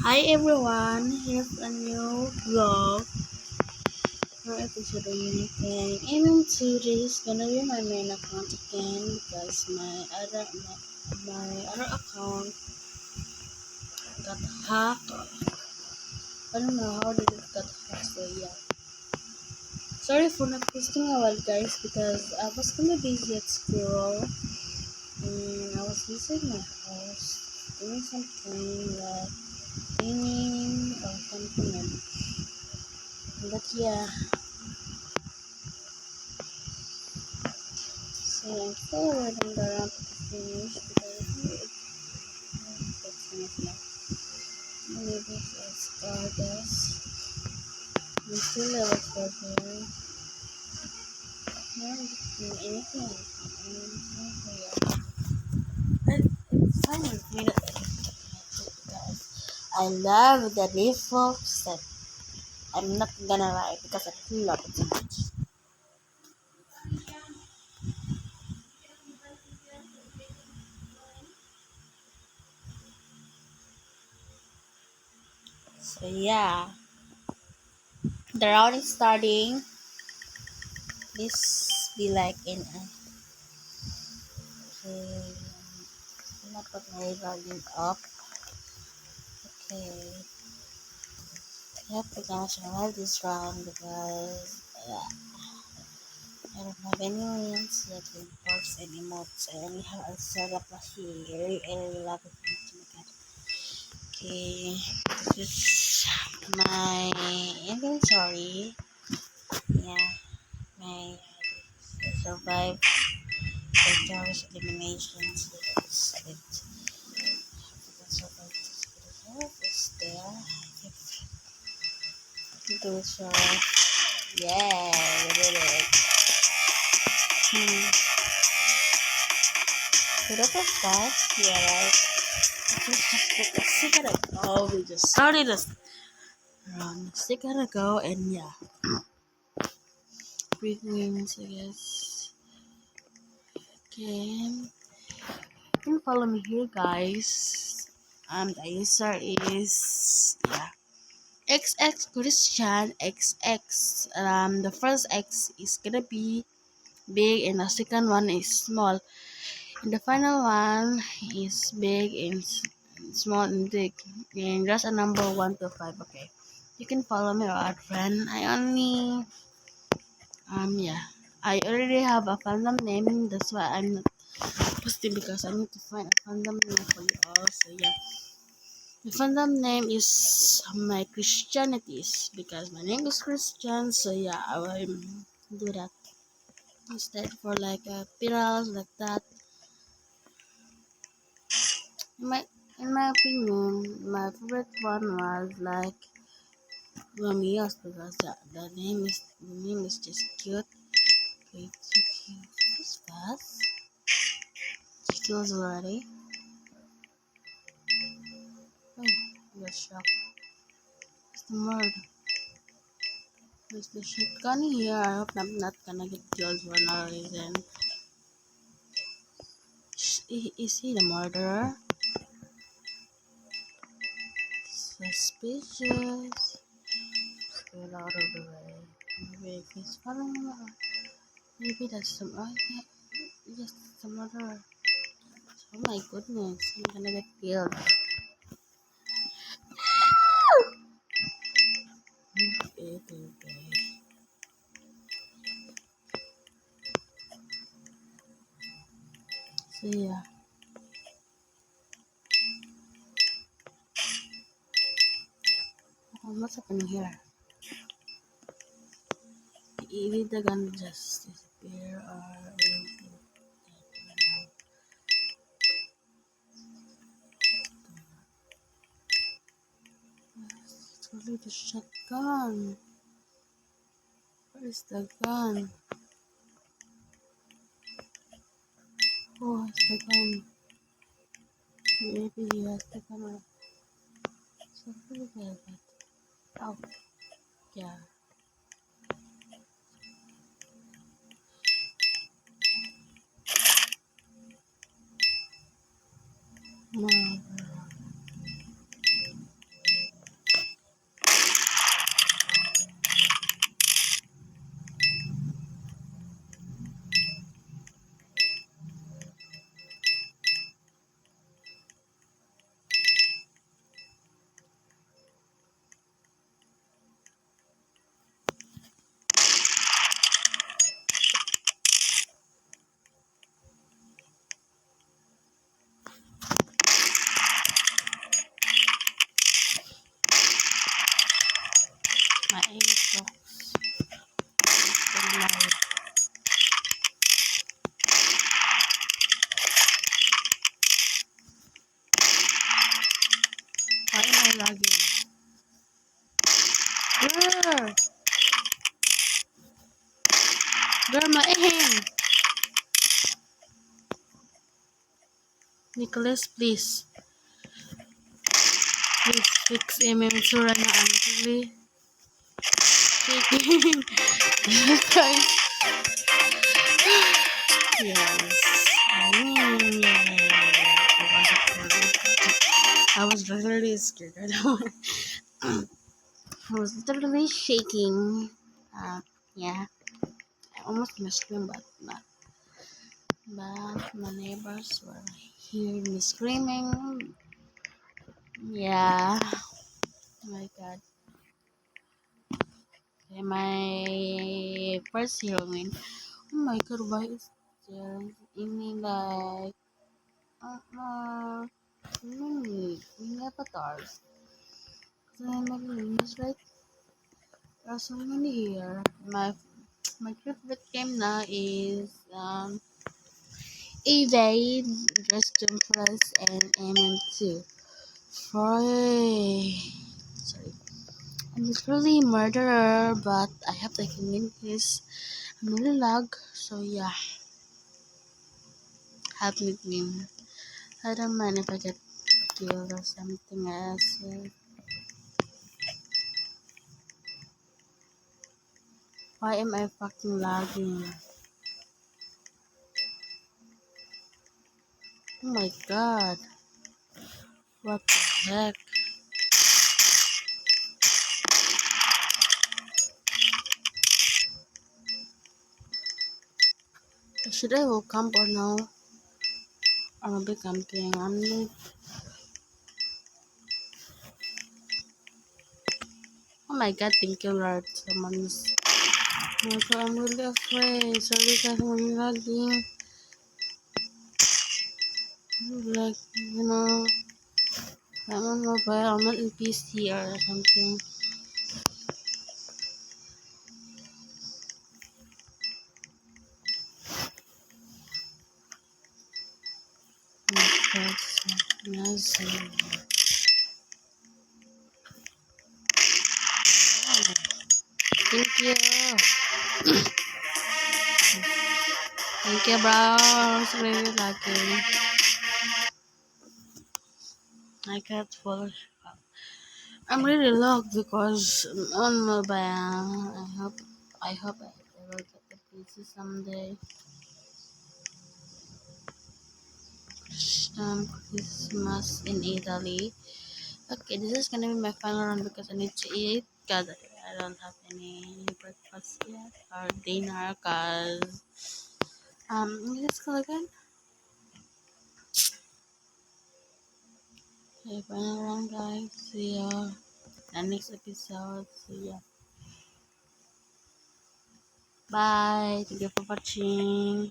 Hi everyone, here's a new vlog for episode anything. And today is gonna be my main account again because my other account got hacked. I don't know how did it get hacked, so yeah. Sorry for not posting a while guys because I was kinda busy at school and I was busy in my house doing something like cleaning or something. But yeah. So I'm still waiting the ramp to finish because it's finished now. Maybe it's August. I'm still level 4 here. Not doing anything. So yeah. But it's fine with me that I can because I love the default set. I'm not gonna lie because I love it so much. So yeah. The round is starting. This be like in a okay. I'm gonna put my volume up. Okay. Yep, we're gonna survive this round because I don't have any wins that will force any mods. I only have a Saga plus here. I really love it. Oh my god. Okay. This is my inventory. Yeah. My survive victorious eliminations. Survive is there. Those are yeah, we did it. Did I press fast? Yeah, right. Let's gotta go. We just started this run. Still gotta go and yeah. Quick wins, I guess. Okay. You can follow me here, guys. The user is yeah. XX Christian XX. The first X is gonna be big and the second one is small. And the final one is big and small and big. And just a number 1 to 5. Okay. You can follow me or add friend. I only yeah. I already have a fandom name. That's why I'm not posting because I need to find a fandom name for you all. So yeah. The fandom name is my Christianities because my name is Christian. So yeah, I will do that instead for like pirals like that. In my opinion, my favorite one was like Romeo's because the name is just cute. Wait, so cute. This fast. She kills already. Oh, I got shocked. What's the murder? There's the shotgun here. I hope I'm not gonna get killed for no reason. Is he the murderer? Suspicious. Get out of the way. Maybe if he's following me, maybe that's some. Oh, yeah. Yes, it's the murderer. Oh my goodness, I'm gonna get killed. Okay. So yeah, what's happening here? Did the gun just disappear or it's only the shotgun? Where is the gun? Who has the gun? Maybe he has the gun. Something like that. Oh, yeah. No. lagi. Girl! Girl, maehing! Nicholas, please. Please fix sura na actually shaking. Guys, yes. I was literally scared. I was literally shaking. Yeah. I almost missed him, but not. But my neighbors were hearing me screaming. Yeah. Oh my god. Okay, my first heroine. Oh my god, why is there any like mini avatars? Because I'm like right? There are so many here. My favorite game now is Evade, Dresden Plus, and MM2. Sorry. Sorry. I'm literally a murderer, but I have to communities. I'm really lag, so yeah, help me win. I don't mind if I get killed or something else. Why am I fucking lagging? Oh my god. What the heck? Should I go camp or no? I'm a bit camping. I'm like, oh my god, thank you Lord. Someone's. Oh my god, I'm really afraid. Sorry guys, I'm really lagging. Like, I'm on mobile. I'm not in PC or something. Oh my god, so amazing. Thank you. Thank you, bro. It's really lucky. I got full. I'm really locked because on mobile. I hope I will get the PC someday. Christmas in Italy. Okay, this is gonna be my final round because I need to eat. Cause I don't have any breakfast yet or dinner. Cause let's go again. Okay, final round, guys. See ya. The next episode. See ya. Bye. Thank you for watching.